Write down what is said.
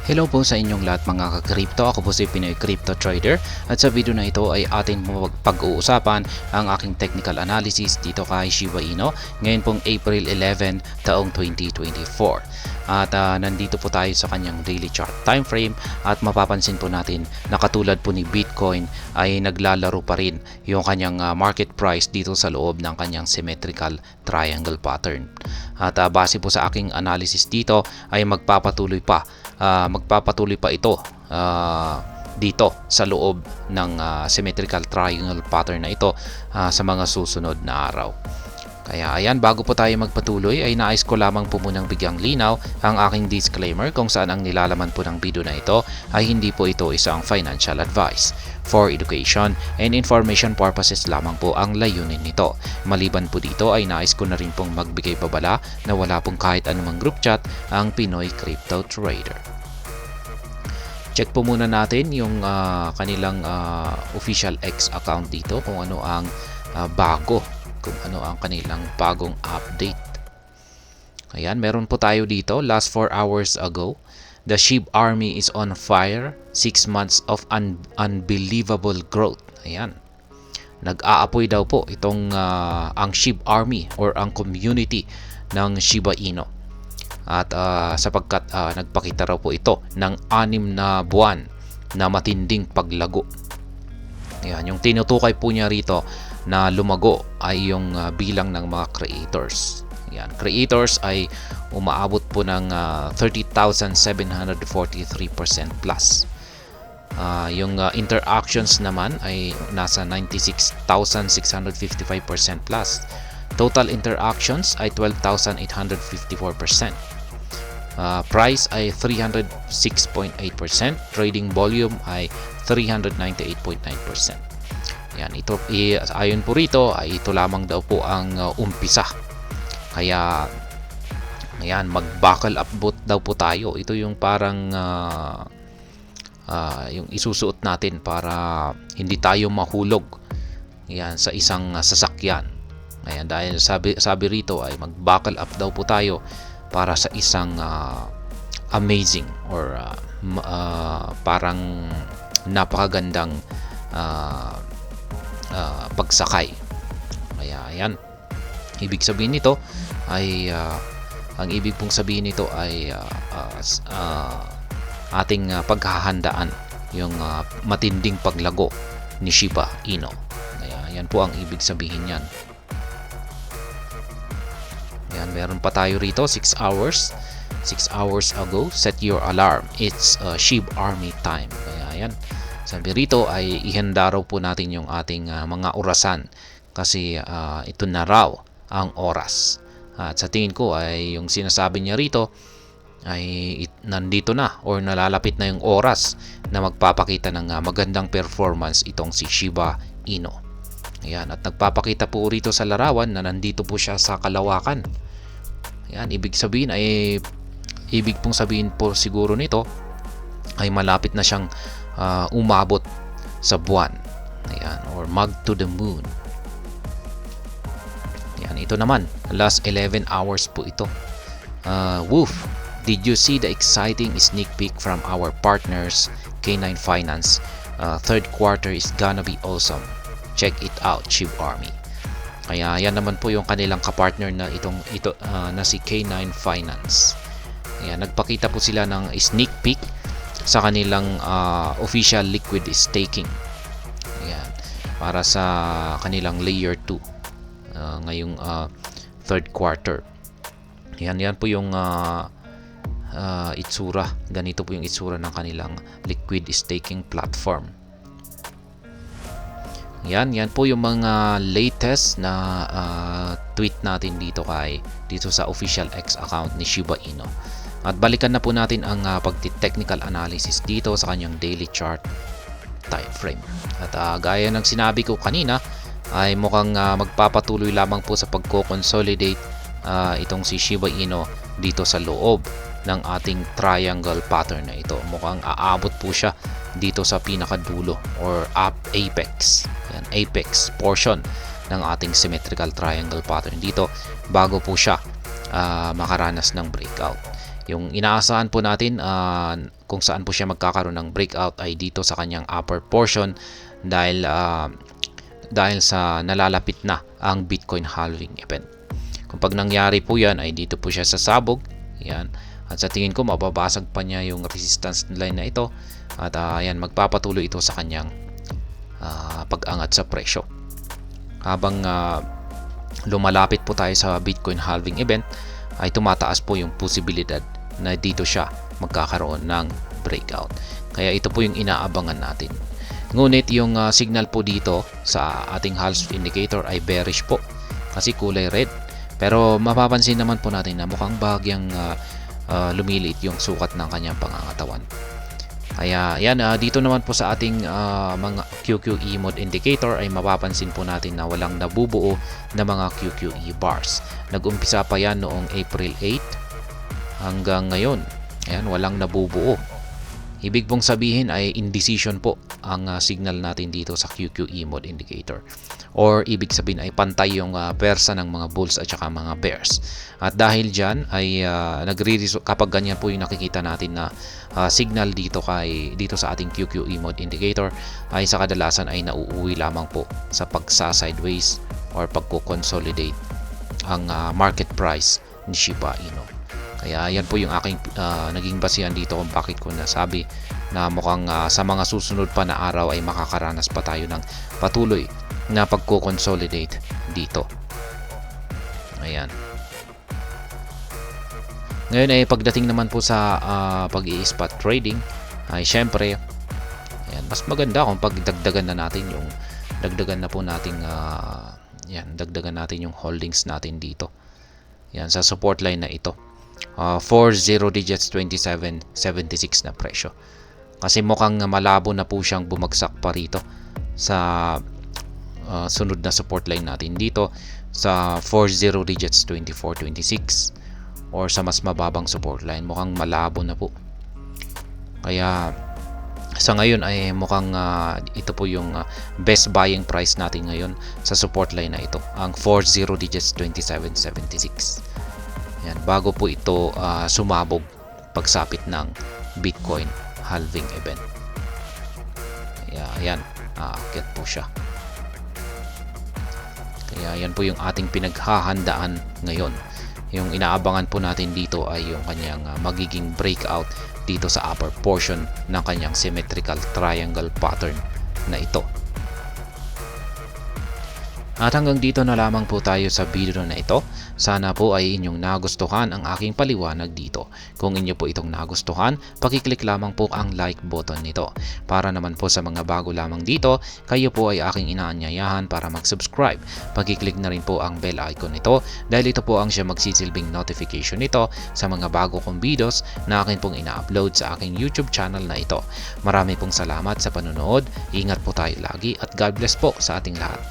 Hello po sa inyong lahat mga ka-crypto. Ako po si Pinoy Crypto Trader at sa video na ito ay ating pag-uusapan ang aking technical analysis dito kay Shiba Inu ngayon pong April 11 taong 2024. At nandito po tayo sa kanyang daily chart time frame at mapapansin po natin na katulad po ni Bitcoin ay naglalaro pa rin yung kanyang market price dito sa loob ng kanyang symmetrical triangle pattern. At base po sa aking analysis dito ay magpapatuloy pa ito dito sa loob ng symmetrical triangle pattern na ito sa mga susunod na araw. Kaya ayan, bago po tayo magpatuloy ay nais ko lamang po munang bigyang linaw ang aking disclaimer kung saan ang nilalaman po ng video na ito ay hindi po ito isang financial advice. For education and information purposes lamang po ang layunin nito. Maliban po dito ay nais ko na rin pong magbigay babala na wala pong kahit anumang group chat ang Pinoy Crypto Trader. Check po muna natin yung kanilang official X account dito kung ano ang kung ano ang kanilang bagong update. Ayan, meron po tayo dito last 4 hours ago. The SHIB Army is on fire. 6 months of unbelievable growth. Ayan. Nag-aapoy daw po itong ang SHIB Army or ang community ng Shiba Inu. At sapagkat nagpakita raw po ito ng 6 na buwan na matinding paglago. Ayan, yung tinutukay po niya rito na lumago ay yung bilang ng mga creators. Ayan, creators ay umaabot po ng 30,743% plus. Yung interactions naman ay nasa 96,655% plus. Total interactions ay 12,854%. Price ay 306.8%. Trading volume ay 398.9%. Yan, ito ayon po rito ay ito lamang daw po ang umpisa. Kaya ayan, mag-buckle up daw po tayo. Ito yung parang yung isusuot natin para hindi tayo mahulog yan sa isang sasakyan. Ayan, dahil sabi rito ay mag-buckle up daw po tayo para sa isang amazing or parang napakagandang pagsakay. Kaya ayan, ibig sabihin nito ay ang ibig pong sabihin nito ay ating paghahandaan yung matinding paglago ni Shiba Inu. Kaya yan po ang ibig sabihin niyan. Ayan, meron pa tayo rito 6 hours ago. Set your alarm, it's SHIB Army time. Kaya yan, sabi rito ay ihanda raw po natin yung ating mga orasan kasi ito na raw ang oras. At sa tingin ko ay yung sinasabi niya rito ay nandito na or nalalapit na yung oras na magpapakita ng magandang performance itong si Shiba Inu. Ayan, at nagpapakita po rito sa larawan na nandito po siya sa kalawakan. Ayan, ibig pong sabihin po siguro nito ay malapit na siyang umabot sa buwan. Ayan, or mag to the moon. Ayan, ito naman last 11 hours po ito. Woof, did you see the exciting sneak peek from our partners K9 Finance? Third quarter is gonna be awesome. Check it out, SHIB Army. Kaya yan naman po yung kanilang kapartner na na si K9 Finance. Ayan, nagpakita po sila ng sneak peek sa kanilang official liquid staking. Ayan, para sa kanilang layer 2 ngayong third quarter. Yan po yung itsura. Ganito po yung itsura ng kanilang liquid staking platform. Yan po yung mga latest na tweet natin dito sa official X account ni Shiba Inu. At balikan na po natin ang pagti-technical analysis dito sa kanyang daily chart time frame. At gaya ng sinabi ko kanina ay mukhang magpapatuloy lamang po sa pagko-consolidate itong si Shiba Inu dito sa loob ng ating triangle pattern na ito. Mukhang aabot po siya dito sa pinakadulo or apex. Yan, apex portion ng ating symmetrical triangle pattern dito bago po siya makaranas ng breakout. Yung inaasahan po natin kung saan po siya magkakaroon ng breakout ay dito sa kanyang upper portion dahil sa nalalapit na ang Bitcoin halving event. Kung pag nangyari po yan ay dito po siya sasabog. Yan. At sa tingin ko mababasag pa niya yung resistance line na ito at yan, magpapatuloy ito sa kanyang pag-angat sa presyo. Habang lumalapit po tayo sa Bitcoin halving event ay tumataas po yung posibilidad na dito siya magkakaroon ng breakout. Kaya ito po yung inaabangan natin. Ngunit yung signal po dito sa ating Hals indicator ay bearish po kasi kulay red. Pero mapapansin naman po natin na mukhang bahagyang lumiliit yung sukat ng kanyang pangangatawan. Kaya yan, dito naman po sa ating mga QQE mode indicator ay mapapansin po natin na walang nabubuo na mga QQE bars. Nag-umpisa pa yan noong April 8 hanggang ngayon. Ayan, walang nabubuo. Ibig pong sabihin ay indecision po ang signal natin dito sa QQE mode indicator. Or ibig sabihin ay pantay yung persa ng mga bulls at saka mga bears. At dahil dyan ay kapag ganyan po yung nakikita natin na signal dito sa ating QQE mode indicator ay sa kadalasan ay nauuwi lamang po sa pagsa-sideways or pagko-consolidate ang market price ni Shiba Inu. Kaya yan po yung aking naging basihan dito kung bakit ko nasabi na mukhang sa mga susunod pa na araw ay makakaranas pa tayo ng patuloy na pagko-consolidate dito. Ayan. Ngayon ay pagdating naman po sa pag-i-spot trading ay syempre ayan, mas maganda kung pagdagdagan na natin yung dagdagan natin yung holdings natin dito. Yan sa support line na ito. 40 digits 27.76 na presyo. Kasi mukhang malabo na po siyang bumagsak pa rito sa sunod na support line natin dito sa 40 digits 24.26 or sa mas mababang support line. Mukhang malabo na po. Kaya sa ngayon ay mukhang ito po yung best buying price natin ngayon sa support line na ito, ang 40 digits 27.76. Yan, bago po ito sumabog pagsapit ng Bitcoin halving event. Kaya yan, aakyat po siya. Kaya yan po yung ating pinaghahandaan ngayon. Yung inaabangan po natin dito ay yung kanyang magiging breakout dito sa upper portion ng kanyang symmetrical triangle pattern na ito. At hanggang dito na lamang po tayo sa video na ito. Sana po ay inyong nagustuhan ang aking paliwanag dito. Kung inyo po itong nagustuhan, pakiclick lamang po ang like button nito. Para naman po sa mga bago lamang dito, kayo po ay aking inaanyayahan para mag-subscribe. Pakiclick na rin po ang bell icon nito dahil ito po ang siya magsisilbing notification nito sa mga bago kong videos na akin pong ina-upload sa aking YouTube channel na ito. Marami pong salamat sa panonood. Ingat po tayo lagi at God bless po sa ating lahat.